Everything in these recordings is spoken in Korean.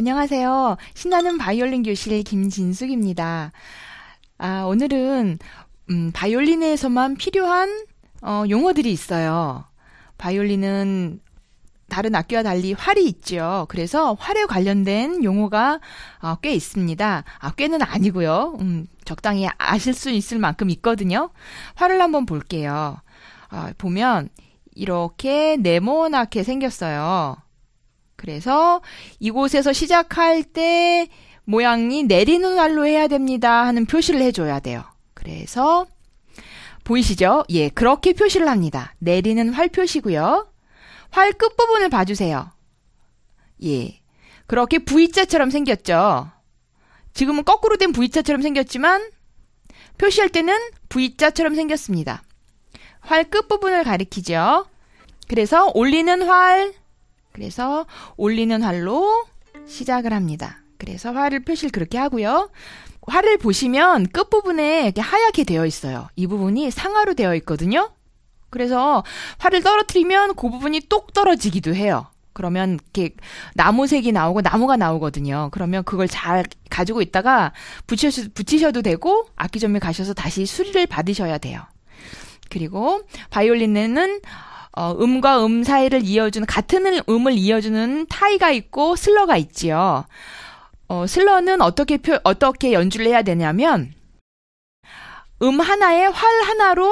안녕하세요. 신나는 바이올린 교실 김진숙입니다. 오늘은 바이올린에서만 필요한 용어들이 있어요. 바이올린은 다른 악기와 달리 활이 있죠. 그래서 활에 관련된 용어가 꽤 있습니다. 꽤는 아니고요. 적당히 아실 수 있을 만큼 있거든요. 활을 한번 볼게요. 보면 이렇게 네모나게 생겼어요. 그래서 이곳에서 시작할 때 모양이 내리는 활로 해야 됩니다 하는 표시를 해줘야 돼요. 그래서 보이시죠? 예, 그렇게 표시를 합니다. 내리는 활 표시고요. 활 끝부분을 봐주세요. 예, 그렇게 V자처럼 생겼죠. 지금은 거꾸로 된 V자처럼 생겼지만 표시할 때는 V자처럼 생겼습니다. 활 끝부분을 가리키죠. 그래서 올리는 활, 그래서 올리는 활로 시작을 합니다. 그래서 활을 표시를 그렇게 하고요. 활을 보시면 끝부분에 이렇게 하얗게 되어 있어요. 이 부분이 상하로 되어 있거든요. 그래서 활을 떨어뜨리면 그 부분이 똑 떨어지기도 해요. 그러면 이렇게 나무색이 나오고 나무가 나오거든요. 그러면 그걸 잘 가지고 있다가 붙이셔도 되고 악기점에 가셔서 다시 수리를 받으셔야 돼요. 그리고 바이올린에는 음과 음 사이를 이어주는, 같은 음을 이어주는 타이가 있고 슬러가 있지요. 슬러는 어떻게 연주를 해야 되냐면, 음 하나에 활 하나로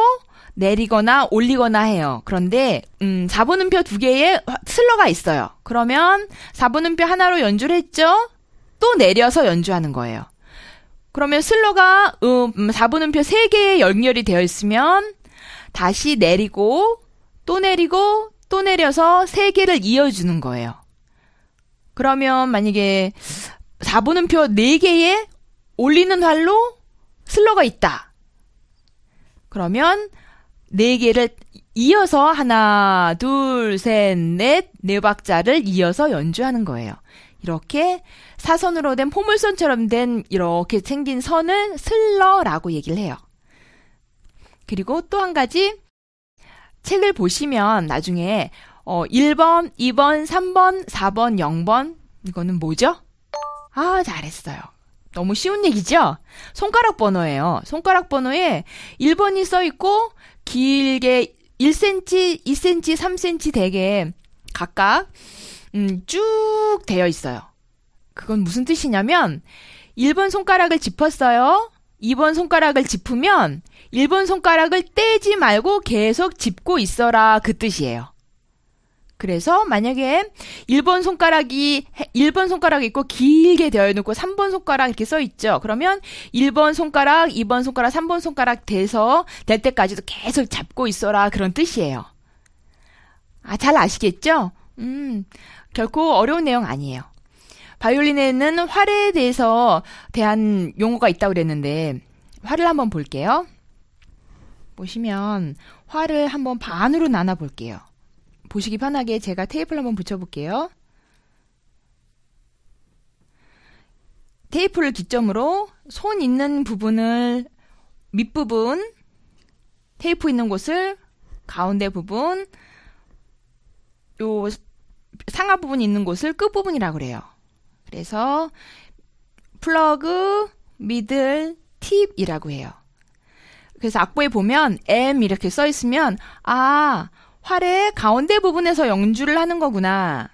내리거나 올리거나 해요. 그런데, 4분음표 두 개에 슬러가 있어요. 그러면 4분음표 하나로 연주를 했죠? 또 내려서 연주하는 거예요. 그러면 슬러가 4분음표 3개에 연결이 되어 있으면, 다시 내리고, 또 내리고 또 내려서 3개를 이어주는 거예요. 그러면 만약에 4분음표 4개에 올리는 활로 슬러가 있다. 그러면 4개를 이어서 하나, 둘, 셋, 넷, 4박자를 이어서 연주하는 거예요. 이렇게 사선으로 된 포물선처럼 된 이렇게 생긴 선을 슬러라고 얘기를 해요. 그리고 또 한 가지, 책을 보시면 나중에 1번, 2번, 3번, 4번, 0번 이거는 뭐죠? 잘했어요. 너무 쉬운 얘기죠? 손가락 번호예요. 손가락 번호에 1번이 써있고 길게 1cm, 2cm, 3cm 되게 각각 쭉 되어 있어요. 그건 무슨 뜻이냐면 1번 손가락을 짚었어요. 2번 손가락을 짚으면 1번 손가락을 떼지 말고 계속 짚고 있어라, 그 뜻이에요. 그래서 만약에 1번 손가락이 있고 길게 되어 있고 3번 손가락 이렇게 써 있죠. 그러면 1번 손가락, 2번 손가락, 3번 손가락 될 때까지도 계속 잡고 있어라, 그런 뜻이에요. 잘 아시겠죠? 결코 어려운 내용 아니에요. 바이올린에는 활에 대한 용어가 있다고 그랬는데 활을 한번 볼게요. 보시면 활을 한번 반으로 나눠 볼게요. 보시기 편하게 제가 테이프를 한번 붙여볼게요. 테이프를 기점으로 손 있는 부분을 밑부분, 테이프 있는 곳을 가운데 부분, 요 상하 부분 있는 곳을 끝부분이라고 그래요. 그래서 플러그, 미들, 팁이라고 해요. 그래서 악보에 보면 M 이렇게 써 있으면 활의 가운데 부분에서 연주를 하는 거구나.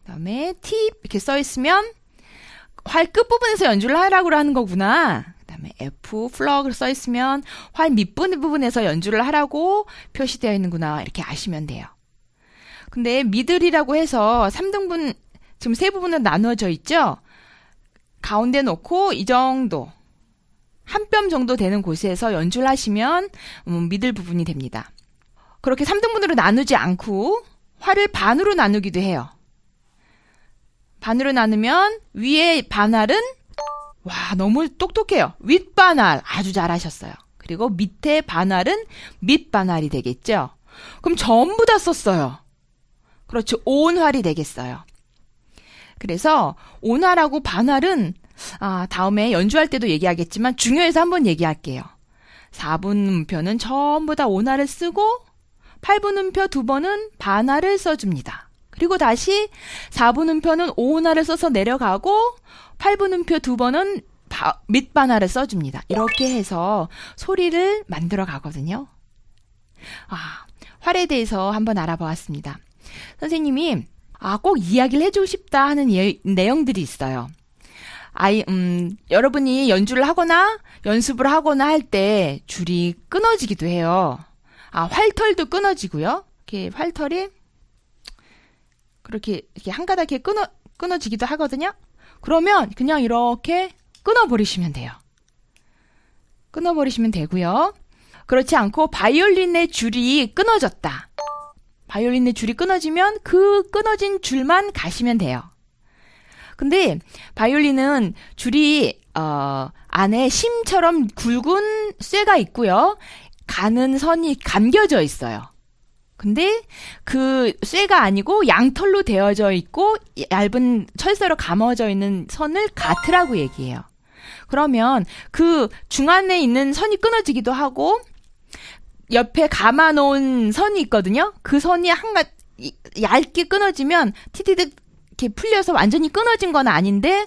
그다음에 팁 이렇게 써 있으면 활 끝부분에서 연주를 하라고 하는 거구나. 그다음에 F 플러그 써 있으면 활 밑부분에서 연주를 하라고 표시되어 있는구나. 이렇게 아시면 돼요. 근데 미들이라고 해서 3등분 지금 세 부분으로 나누어져 있죠? 가운데 놓고 이 정도, 한 뼘 정도 되는 곳에서 연주를 하시면 미들 부분이 됩니다. 그렇게 3등분으로 나누지 않고 활을 반으로 나누기도 해요. 반으로 나누면 위에 반할은 너무 똑똑해요. 윗반할 아주 잘하셨어요. 그리고 밑에 반할은 밑반할이 되겠죠? 그럼 전부 다 썼어요. 그렇죠. 온활이 되겠어요. 그래서 온활하고 반활은 다음에 연주할 때도 얘기하겠지만 중요해서 한번 얘기할게요. 4분음표는 전부 다 온활을 쓰고 8분음표 2번은 반활을 써줍니다. 그리고 다시 4분음표는 오운하를 써서 내려가고 8분음표 2번은 밑반하를 써줍니다. 이렇게 해서 소리를 만들어 가거든요. 활에 대해서 한번 알아보았습니다. 선생님이 꼭 이야기를 해주고 싶다 하는 내용들이 있어요. 여러분이 연주를 하거나 연습을 하거나 할 때 줄이 끊어지기도 해요. 활털도 끊어지고요. 이렇게 활털이 그렇게 한 가닥 이렇게 끊어지기도 하거든요. 그러면 그냥 이렇게 끊어버리시면 돼요. 끊어버리시면 되고요. 그렇지 않고 바이올린의 줄이 끊어졌다. 바이올린의 줄이 끊어지면 그 끊어진 줄만 가시면 돼요. 근데 바이올린은 줄이 안에 심처럼 굵은 쇠가 있고요. 가는 선이 감겨져 있어요. 근데 그 쇠가 아니고 양털로 되어져 있고 얇은 철사로 감아져 있는 선을 가트라고 얘기해요. 그러면 그 중안에 있는 선이 끊어지기도 하고 옆에 감아놓은 선이 있거든요. 그 선이 얇게 끊어지면 티티득 이렇게 풀려서 완전히 끊어진 건 아닌데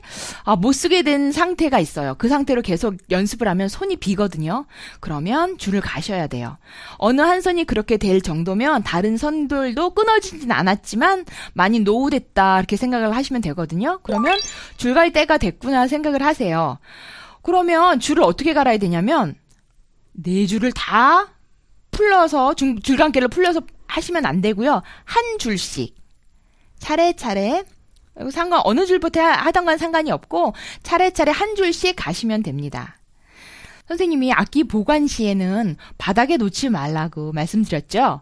못 쓰게 된 상태가 있어요. 그 상태로 계속 연습을 하면 손이 비거든요. 그러면 줄을 가셔야 돼요. 어느 한 선이 그렇게 될 정도면 다른 선들도 끊어지진 않았지만 많이 노후됐다 이렇게 생각을 하시면 되거든요. 그러면 줄 갈 때가 됐구나 생각을 하세요. 그러면 줄을 어떻게 갈아야 되냐면 4줄을 다 풀러서 줄감개를 풀려서 하시면 안 되고요. 한 줄씩 차례차례 어느 줄부터 하던 건 상관이 없고 차례차례 한 줄씩 가시면 됩니다. 선생님이 악기 보관 시에는 바닥에 놓지 말라고 말씀드렸죠.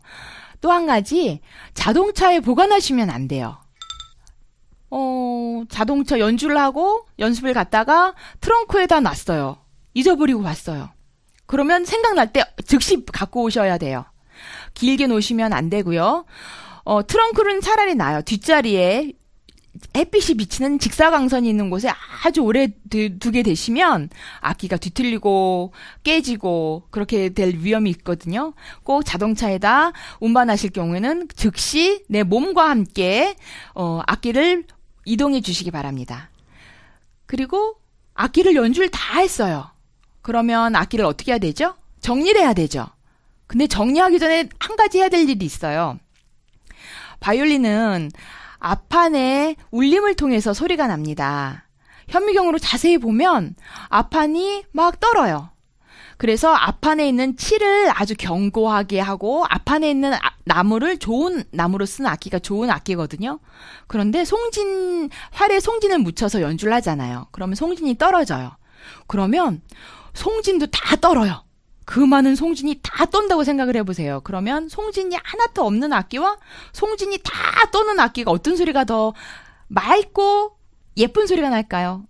또 한 가지 자동차에 보관하시면 안 돼요. 자동차 연주를 하고 연습을 갔다가 트렁크에다 놨어요. 잊어버리고 왔어요. 그러면 생각날 때 즉시 갖고 오셔야 돼요. 길게 놓으시면 안 되고요. 트렁크는 차라리 나요. 뒷자리에 햇빛이 비치는 직사광선이 있는 곳에 아주 오래 두게 되시면 악기가 뒤틀리고 깨지고 그렇게 될 위험이 있거든요. 꼭 자동차에다 운반하실 경우에는 즉시 내 몸과 함께 악기를 이동해 주시기 바랍니다. 그리고 악기를 연주를 다 했어요. 그러면 악기를 어떻게 해야 되죠? 정리를 해야 되죠. 근데 정리하기 전에 한 가지 해야 될 일이 있어요. 바이올린은 앞판에 울림을 통해서 소리가 납니다. 현미경으로 자세히 보면 앞판이 막 떨어요. 그래서 앞판에 있는 칠을 아주 견고하게 하고 앞판에 있는 나무를 좋은 나무로 쓴 악기가 좋은 악기거든요. 그런데 활에 송진을 묻혀서 연주를 하잖아요. 그러면 송진이 떨어져요. 그러면 송진도 다 떨어요. 그 많은 송진이 다 떤다고 생각을 해보세요. 그러면 송진이 하나도 없는 악기와 송진이 다 떠는 악기가 어떤 소리가 더 맑고 예쁜 소리가 날까요?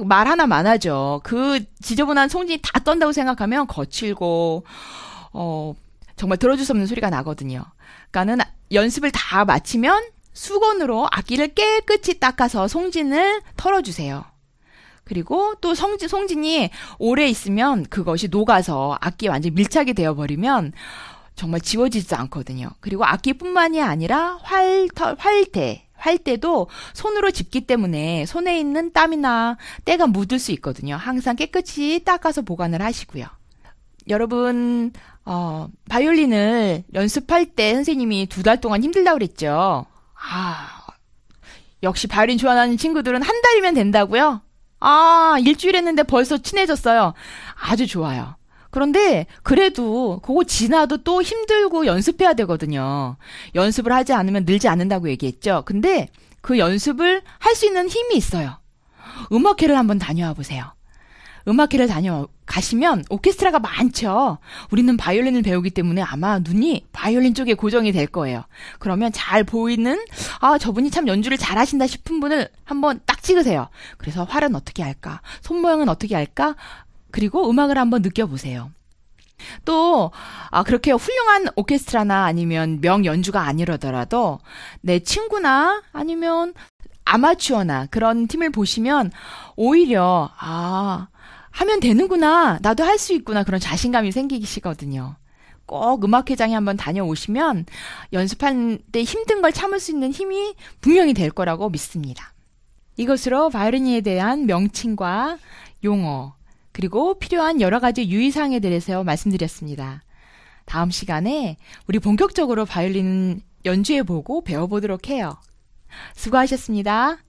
말 하나만 하죠. 그 지저분한 송진이 다 떤다고 생각하면 거칠고 정말 들어줄 수 없는 소리가 나거든요. 그러니까는 연습을 다 마치면 수건으로 악기를 깨끗이 닦아서 송진을 털어주세요. 그리고 또 송진이 오래 있으면 그것이 녹아서 악기에 완전히 밀착이 되어버리면 정말 지워지지도 않거든요. 그리고 악기뿐만이 아니라 활대도 손으로 짚기 때문에 손에 있는 땀이나 때가 묻을 수 있거든요. 항상 깨끗이 닦아서 보관을 하시고요. 여러분 바이올린을 연습할 때 선생님이 2달 동안 힘들다고 그랬죠. 역시 바이올린 좋아하는 친구들은 한 달이면 된다고요? 일주일 했는데 벌써 친해졌어요. 아주 좋아요. 그런데 그래도 그거 지나도 또 힘들고 연습해야 되거든요. 연습을 하지 않으면 늘지 않는다고 얘기했죠. 근데 그 연습을 할 수 있는 힘이 있어요. 음악회를 한번 다녀와 보세요. 음악회를 가시면 오케스트라가 많죠. 우리는 바이올린을 배우기 때문에 아마 눈이 바이올린 쪽에 고정이 될 거예요. 그러면 잘 보이는 저분이 참 연주를 잘하신다 싶은 분을 한번 딱 찍으세요. 그래서 활은 어떻게 할까? 손 모양은 어떻게 할까? 그리고 음악을 한번 느껴보세요. 또 그렇게 훌륭한 오케스트라나 아니면 명연주가 아니더라도 내 친구나 아니면 아마추어나 그런 팀을 보시면 오히려 하면 되는구나, 나도 할 수 있구나, 그런 자신감이 생기시거든요. 꼭 음악회장에 한번 다녀오시면 연습할 때 힘든 걸 참을 수 있는 힘이 분명히 될 거라고 믿습니다. 이것으로 바이올린에 대한 명칭과 용어, 그리고 필요한 여러 가지 유의사항에 대해서 말씀드렸습니다. 다음 시간에 우리 본격적으로 바이올린 연주해보고 배워보도록 해요. 수고하셨습니다.